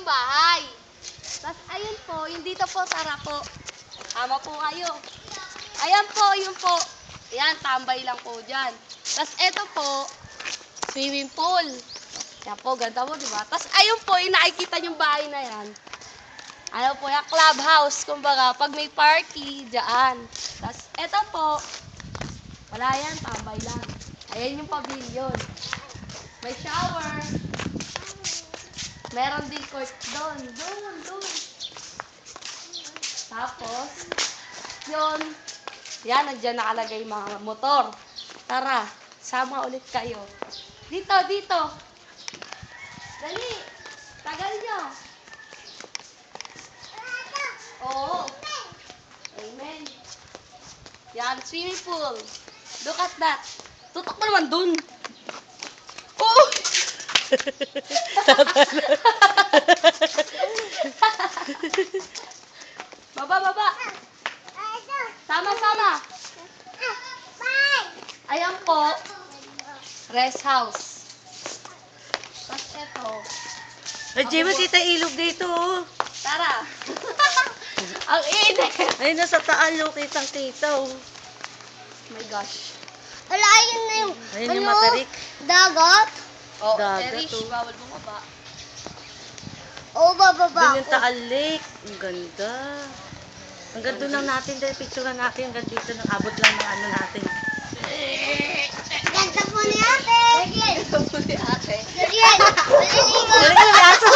yung bahay. Tapos ayun po, yung dito po, tara po. Tama po kayo. Ayan po, yun po. Ayan, tambay lang po dyan. Tapos eto po, swimming pool. Yan po, ganda po, di ba? Tapos ayun po, yung nakikita yung bahay na yan. Ano po yung clubhouse, kumbaga, pag may party, dyan. Tapos eto po, wala yan, tambay lang. Ayan yung pavilion. May shower. Meron din court doon. Doon. Tapos, yun. Yan, nandiyan nakalagay yung mga motor. Tara, sama ulit kayo. Dito. Dali. Tagal nyo. Oo. Amen. Yan, swimming pool. Look at that. Tutok mo naman dun. Oh! Baba. Sama. Ayan po. Rest house. Tapos eto. Ay, Jay, makita ilog dito, oh. Tara. Ang init. Ay, nasa taal, oh. Kitang-kita, oh. Oh my gosh. Wala, ayun na yung, Ayun yung matarik. dagat. Oh, Dagat, Terish, oh. bawal bumaba. O, bababa Doon yung ako. Taal Lake. Ang ganda. Hanggang doon lang natin, dahil picturean natin. Hanggang dito, nakabot lang ng ano natin. Ganda po ni ate. Sige. Ito po si ate. Sige. Maliligo. Galing yung aso.